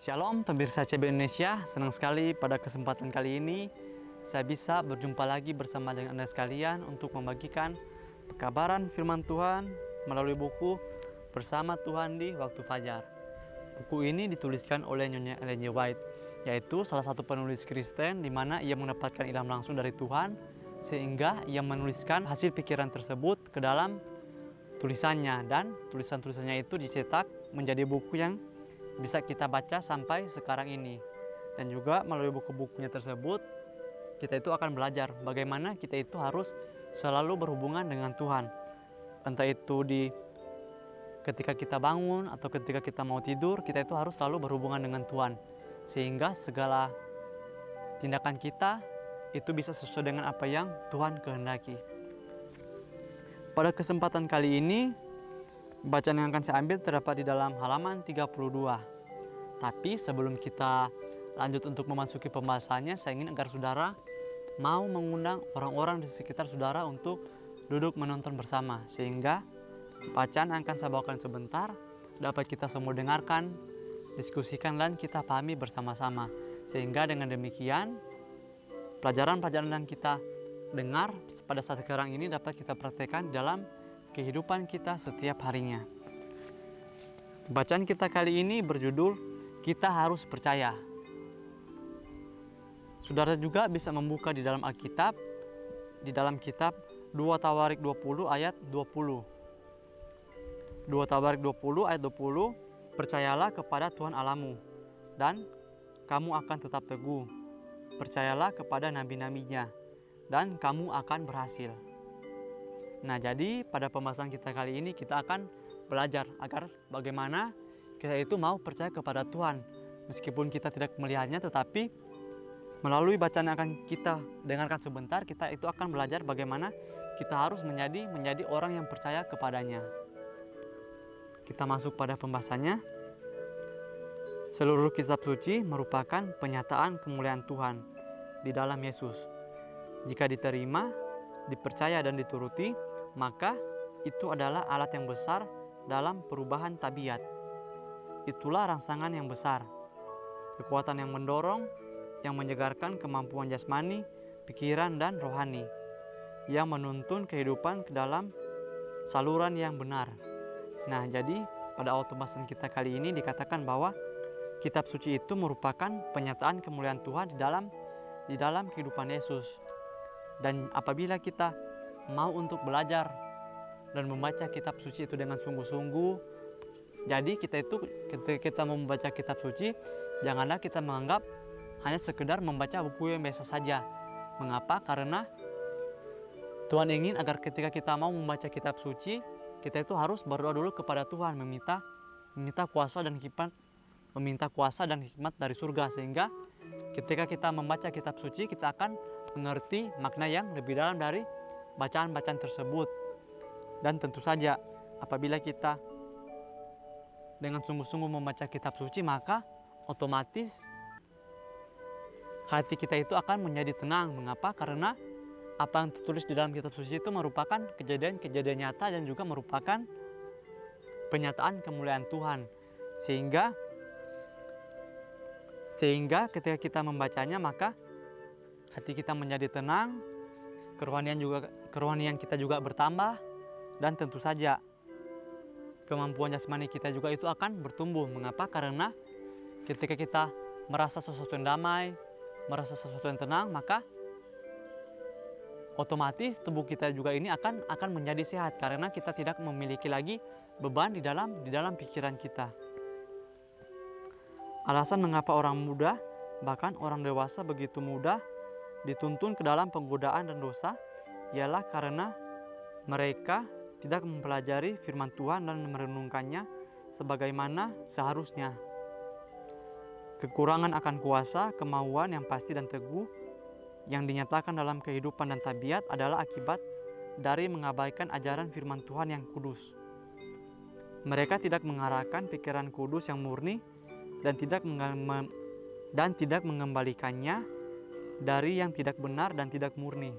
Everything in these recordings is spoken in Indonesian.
Shalom pemirsa CB Indonesia, senang sekali pada kesempatan kali ini saya bisa berjumpa lagi bersama dengan Anda sekalian untuk membagikan pekabaran firman Tuhan melalui buku Bersama Tuhan di Waktu Fajar. Buku ini dituliskan oleh Nyonya Ellen G. White, yaitu salah satu penulis Kristen di mana ia mendapatkan ilham langsung dari Tuhan sehingga ia menuliskan hasil pikiran tersebut ke dalam tulisannya, dan tulisan-tulisannya itu dicetak menjadi buku yang bisa kita baca sampai sekarang ini. Dan juga melalui buku-bukunya tersebut kita itu akan belajar bagaimana kita itu harus selalu berhubungan dengan Tuhan, entah itu ketika kita bangun atau ketika kita mau tidur, kita itu harus selalu berhubungan dengan Tuhan sehingga segala tindakan kita itu bisa sesuai dengan apa yang Tuhan kehendaki. Pada kesempatan kali ini, bacaan yang akan saya ambil terdapat di dalam halaman 32. Tapi sebelum kita lanjut untuk memasuki pembahasannya, saya ingin agar saudara mau mengundang orang-orang di sekitar saudara untuk duduk menonton bersama, sehingga bacaan yang akan saya bawakan sebentar dapat kita semua dengarkan, diskusikan, dan kita pahami bersama-sama. Sehingga dengan demikian, pelajaran-pelajaran yang kita dengar pada saat sekarang ini dapat kita praktekkan dalam kehidupan kita setiap harinya. Bacaan kita kali ini berjudul Kita Harus Percaya. Saudara juga bisa membuka di dalam Alkitab, di dalam kitab 2 Tawarik 20 ayat 20. 2 Tawarik 20 ayat 20, percayalah kepada Tuhan Allahmu, dan kamu akan tetap teguh. Percayalah kepada nabi-nabinya, dan kamu akan berhasil. Nah, jadi pada pembahasan kita kali ini kita akan belajar agar bagaimana kita itu mau percaya kepada Tuhan. Meskipun kita tidak melihatnya, tetapi melalui bacaan yang akan kita dengarkan sebentar, kita itu akan belajar bagaimana kita harus menjadi orang yang percaya kepadanya. Kita masuk pada pembahasannya. Seluruh kitab suci merupakan penyataan kemuliaan Tuhan di dalam Yesus. Jika diterima, dipercaya dan dituruti, maka itu adalah alat yang besar dalam perubahan tabiat. Itulah rangsangan yang besar, kekuatan yang mendorong, yang menyegarkan kemampuan jasmani, pikiran, dan rohani, yang menuntun kehidupan ke dalam saluran yang benar. Nah, jadi pada awal pembahasan kita kali ini dikatakan bahwa kitab suci itu merupakan penyataan kemuliaan Tuhan di dalam kehidupan Yesus. Dan apabila kita mau untuk belajar dan membaca kitab suci itu dengan sungguh-sungguh, jadi kita itu ketika kita membaca kitab suci, janganlah kita menganggap hanya sekedar membaca buku yang biasa saja. Mengapa? Karena Tuhan ingin agar ketika kita mau membaca kitab suci, kita itu harus berdoa dulu kepada Tuhan, meminta kuasa dan hikmat dari surga, sehingga ketika kita membaca kitab suci, kita akan mengerti makna yang lebih dalam dari bacaan-bacaan tersebut. Dan tentu saja apabila kita dengan sungguh-sungguh membaca kitab suci, maka otomatis hati kita itu akan menjadi tenang. Mengapa? Karena apa yang tertulis di dalam kitab suci itu merupakan kejadian-kejadian nyata dan juga merupakan penyataan kemuliaan Tuhan. Sehingga ketika kita membacanya, maka hati kita menjadi tenang, kerohanian kita juga bertambah, dan tentu saja kemampuan jasmani kita juga itu akan bertumbuh. Mengapa? Karena ketika kita merasa sesuatu yang damai, merasa sesuatu yang tenang, maka otomatis tubuh kita juga ini akan menjadi sehat, karena kita tidak memiliki lagi beban di dalam pikiran kita. Alasan mengapa orang muda, bahkan orang dewasa begitu mudah dituntun ke dalam penggodaan dan dosa, ialah karena mereka tidak mempelajari firman Tuhan dan merenungkannya sebagaimana seharusnya. Kekurangan akan kuasa, kemauan yang pasti dan teguh yang dinyatakan dalam kehidupan dan tabiat adalah akibat dari mengabaikan ajaran firman Tuhan yang kudus. Mereka tidak mengarahkan pikiran kudus yang murni dan tidak mengembalikannya dari yang tidak benar dan tidak murni.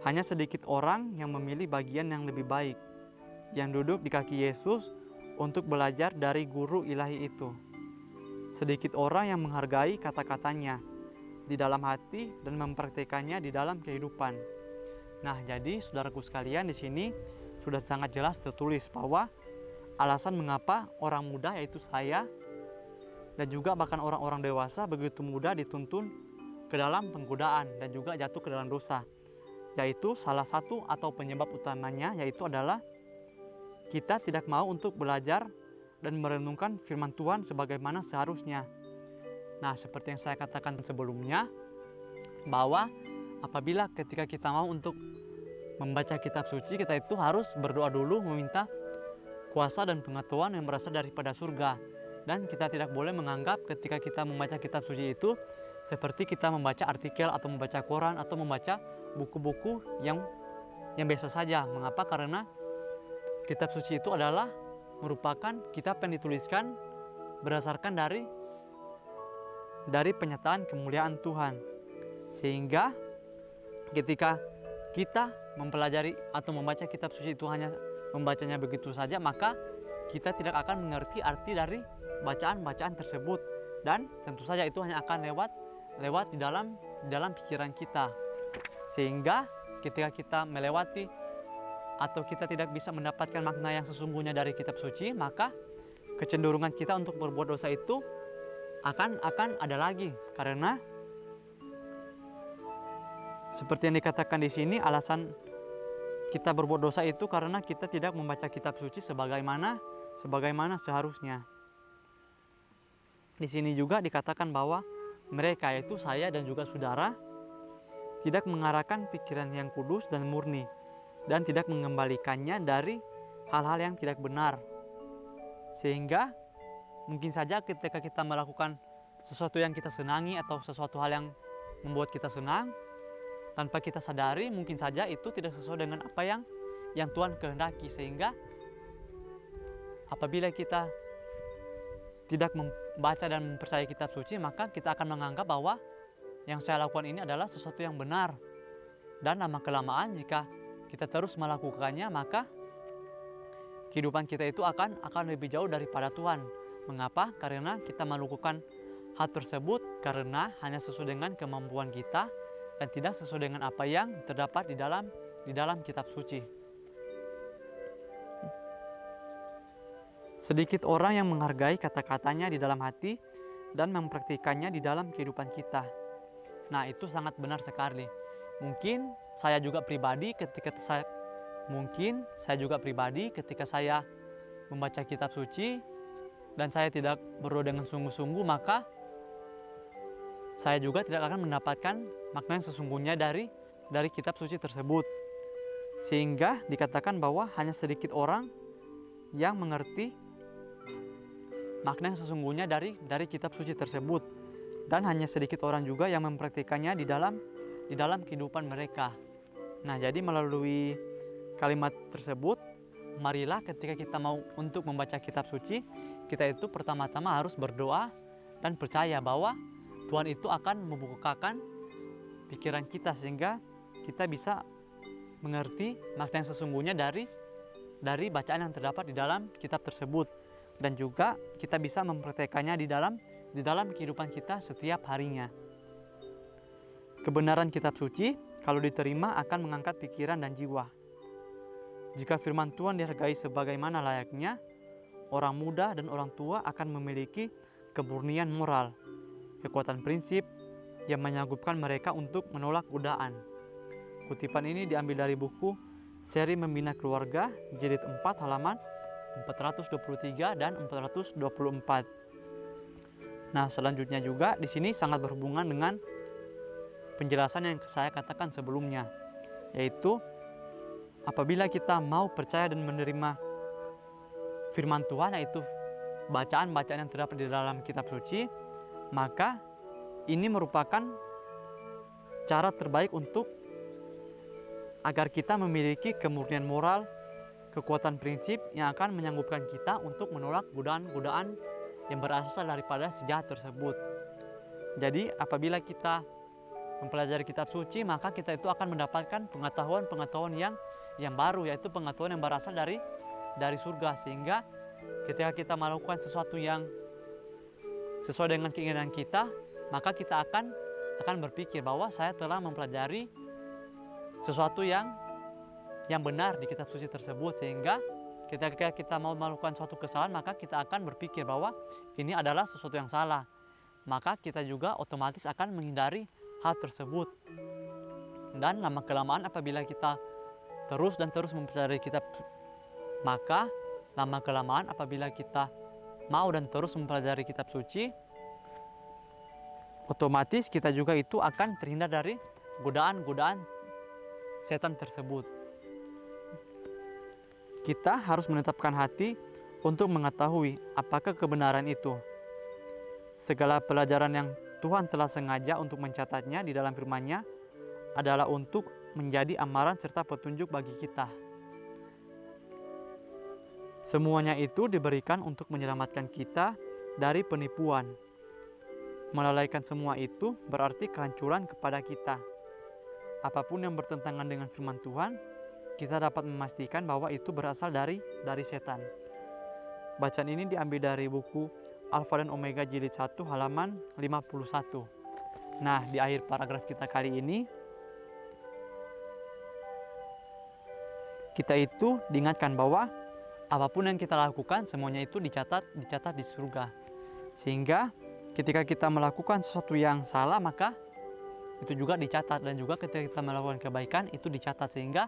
Hanya sedikit orang yang memilih bagian yang lebih baik, yang duduk di kaki Yesus untuk belajar dari guru ilahi itu. sedikit orang yang menghargai kata-katanya di dalam hati dan mempraktikkannya di dalam kehidupan. Nah, jadi saudaraku sekalian, di sini sudah sangat jelas tertulis bahwa alasan mengapa orang muda, yaitu saya dan juga bahkan orang-orang dewasa, begitu mudah dituntun ke dalam penggodaan dan juga jatuh ke dalam dosa. Yaitu salah satu atau penyebab utamanya yaitu adalah kita tidak mau untuk belajar dan merenungkan firman Tuhan sebagaimana seharusnya. Nah, seperti yang saya katakan sebelumnya, bahwa apabila ketika kita mau untuk membaca kitab suci, kita itu harus berdoa dulu meminta kuasa dan pengetahuan yang berasal daripada surga. Dan kita tidak boleh menganggap ketika kita membaca kitab suci itu seperti kita membaca artikel atau membaca koran atau membaca buku-buku yang biasa saja. Mengapa? Karena kitab suci itu adalah merupakan kitab yang dituliskan berdasarkan dari penyataan kemuliaan Tuhan. Sehingga ketika kita mempelajari atau membaca kitab suci itu hanya membacanya begitu saja, maka kita tidak akan mengerti arti dari bacaan-bacaan tersebut, dan tentu saja itu hanya akan lewat di dalam pikiran kita. Sehingga ketika kita melewati atau kita tidak bisa mendapatkan makna yang sesungguhnya dari kitab suci, maka kecenderungan kita untuk berbuat dosa itu akan ada lagi. Karena seperti yang dikatakan di sini, alasan kita berbuat dosa itu karena kita tidak membaca kitab suci sebagaimana seharusnya. Di sini juga dikatakan bahwa mereka, yaitu saya dan juga saudara, tidak mengarahkan pikiran yang kudus dan murni dan tidak mengembalikannya dari hal-hal yang tidak benar. Sehingga mungkin saja ketika kita melakukan sesuatu yang kita senangi atau sesuatu hal yang membuat kita senang, tanpa kita sadari mungkin saja itu tidak sesuai dengan apa yang Tuhan kehendaki. Sehingga apabila kita tidak membaca dan mempercayai kitab suci, maka kita akan menganggap bahwa yang saya lakukan ini adalah sesuatu yang benar. Dan lama-kelamaan jika kita terus melakukannya, maka kehidupan kita itu akan lebih jauh daripada Tuhan. Mengapa? Karena kita melakukan hal tersebut karena hanya sesuai dengan kemampuan kita dan tidak sesuai dengan apa yang terdapat di dalam kitab suci. Sedikit orang yang menghargai kata-katanya di dalam hati dan mempraktikkannya di dalam kehidupan kita. Nah, itu sangat benar sekali. Mungkin saya juga pribadi ketika saya membaca kitab suci dan saya tidak berdoa dengan sungguh-sungguh, maka saya juga tidak akan mendapatkan makna yang sesungguhnya dari kitab suci tersebut. Sehingga dikatakan bahwa hanya sedikit orang yang mengerti makna yang sesungguhnya dari kitab suci tersebut, dan hanya sedikit orang juga yang mempraktikkannya di dalam kehidupan mereka. Nah, jadi melalui kalimat tersebut, marilah ketika kita mau untuk membaca kitab suci, kita itu pertama-tama harus berdoa dan percaya bahwa Tuhan itu akan membukakan pikiran kita sehingga kita bisa mengerti makna yang sesungguhnya dari bacaan yang terdapat di dalam kitab tersebut, dan juga kita bisa mempraktekannya di dalam kehidupan kita setiap harinya. Kebenaran kitab suci kalau diterima akan mengangkat pikiran dan jiwa. Jika firman Tuhan dihargai sebagaimana layaknya, orang muda dan orang tua akan memiliki kemurnian moral, kekuatan prinsip yang menyanggupkan mereka untuk menolak godaan. Kutipan ini diambil dari buku Seri Membina Keluarga, jilid 4 halaman 423 dan 424. Nah, selanjutnya juga di sini sangat berhubungan dengan penjelasan yang saya katakan sebelumnya, yaitu apabila kita mau percaya dan menerima firman Tuhan, yaitu bacaan-bacaan yang terdapat di dalam kitab suci, maka ini merupakan cara terbaik untuk agar kita memiliki kemurnian moral, kekuatan prinsip yang akan menyanggupkan kita untuk menolak godaan-godaan yang berasal daripada si jahat tersebut. Jadi apabila kita mempelajari kitab suci, maka kita itu akan mendapatkan pengetahuan yang baru, yaitu pengetahuan yang berasal dari surga. Sehingga ketika kita melakukan sesuatu yang sesuai dengan keinginan kita, maka kita akan berpikir bahwa saya telah mempelajari sesuatu yang benar di kitab suci tersebut, sehingga ketika kita mau melakukan suatu kesalahan, maka kita akan berpikir bahwa ini adalah sesuatu yang salah. Maka kita juga otomatis akan menghindari hal tersebut. Dan lama-kelamaan apabila kita terus dan terus mempelajari kitab, maka lama-kelamaan apabila kita mau dan terus mempelajari kitab suci, otomatis kita juga itu akan terhindar dari godaan-godaan setan tersebut. Kita harus menetapkan hati untuk mengetahui apakah kebenaran itu. Segala pelajaran yang Tuhan telah sengaja untuk mencatatnya di dalam firman-Nya adalah untuk menjadi amaran serta petunjuk bagi kita. Semuanya itu diberikan untuk menyelamatkan kita dari penipuan. Melalaikan semua itu berarti kehancuran kepada kita. Apapun yang bertentangan dengan firman Tuhan, kita dapat memastikan bahwa itu berasal dari setan. Bacaan ini diambil dari buku Alfa dan Omega jilid 1 halaman 51. Nah, di akhir paragraf kita kali ini, kita itu diingatkan bahwa apapun yang kita lakukan semuanya itu dicatat di surga. Sehingga ketika kita melakukan sesuatu yang salah, maka itu juga dicatat, dan juga ketika kita melakukan kebaikan itu dicatat. Sehingga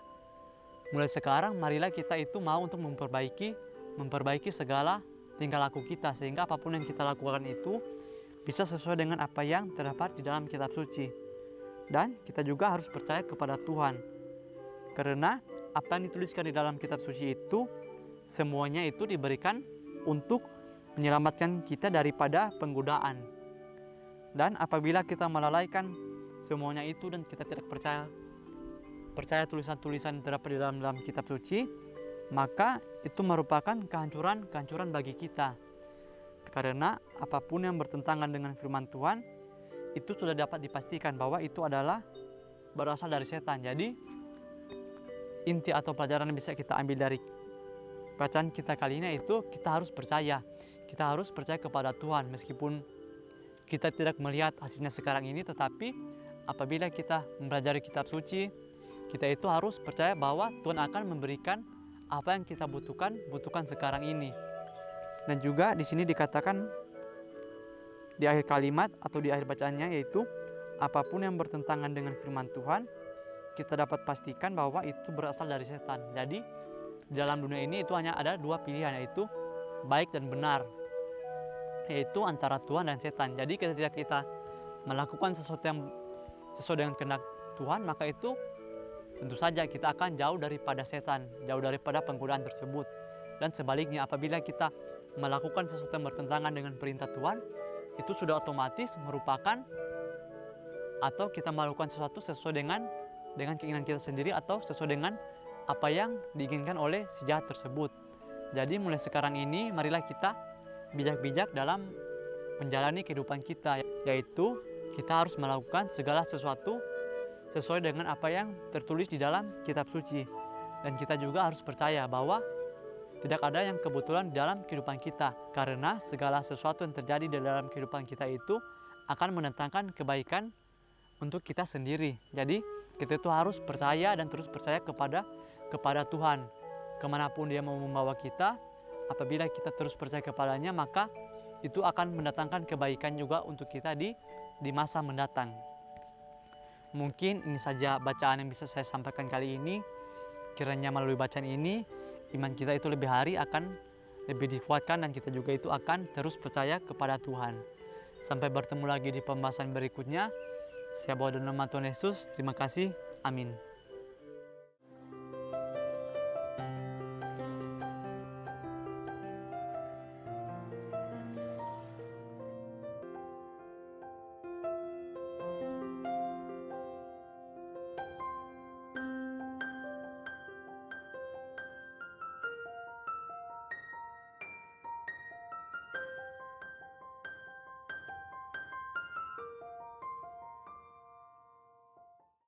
mulai sekarang marilah kita itu mau untuk memperbaiki segala tingkah laku kita, sehingga apapun yang kita lakukan itu bisa sesuai dengan apa yang terdapat di dalam kitab suci. Dan kita juga harus percaya kepada Tuhan, karena apa yang dituliskan di dalam kitab suci itu semuanya itu diberikan untuk menyelamatkan kita daripada penggodaan. Dan apabila kita melalaikan semuanya itu dan kita tidak percaya tulisan-tulisan terdapat di dalam kitab suci, maka itu merupakan kehancuran bagi kita. Karena apapun yang bertentangan dengan firman Tuhan, itu sudah dapat dipastikan bahwa itu adalah berasal dari setan. Jadi inti atau pelajaran yang bisa kita ambil dari bacaan kita kali ini itu kita harus percaya. Kita harus percaya kepada Tuhan meskipun kita tidak melihat hasilnya sekarang ini, tetapi apabila kita mempelajari kitab suci, kita itu harus percaya bahwa Tuhan akan memberikan apa yang kita butuhkan sekarang ini. Dan juga di sini dikatakan di akhir kalimat atau di akhir bacaannya, yaitu apapun yang bertentangan dengan firman Tuhan, kita dapat pastikan bahwa itu berasal dari setan. Jadi di dalam dunia ini itu hanya ada dua pilihan, yaitu baik dan benar, yaitu antara Tuhan dan setan. Jadi ketika kita melakukan sesuatu yang sesuai dengan kehendak Tuhan, maka itu tentu saja kita akan jauh daripada setan, jauh daripada penggodaan tersebut. Dan sebaliknya, apabila kita melakukan sesuatu yang bertentangan dengan perintah Tuhan, itu sudah otomatis merupakan atau kita melakukan sesuatu sesuai dengan keinginan kita sendiri atau sesuai dengan apa yang diinginkan oleh si jahat tersebut. Jadi mulai sekarang ini marilah kita bijak-bijak dalam menjalani kehidupan kita, yaitu kita harus melakukan segala sesuatu sesuai dengan apa yang tertulis di dalam kitab suci. Dan kita juga harus percaya bahwa tidak ada yang kebetulan di dalam kehidupan kita, karena segala sesuatu yang terjadi di dalam kehidupan kita itu akan mendatangkan kebaikan untuk kita sendiri. Jadi kita itu harus percaya dan terus percaya kepada Tuhan. Kemanapun Dia mau membawa kita, apabila kita terus percaya kepadanya, maka itu akan mendatangkan kebaikan juga untuk kita di masa mendatang. Mungkin ini saja bacaan yang bisa saya sampaikan kali ini. Kiranya melalui bacaan ini, iman kita itu lebih hari akan lebih dikuatkan, dan kita juga itu akan terus percaya kepada Tuhan. Sampai bertemu lagi di pembahasan berikutnya. Saya bawa dalam nama Tuhan Yesus. Terima kasih. Amin.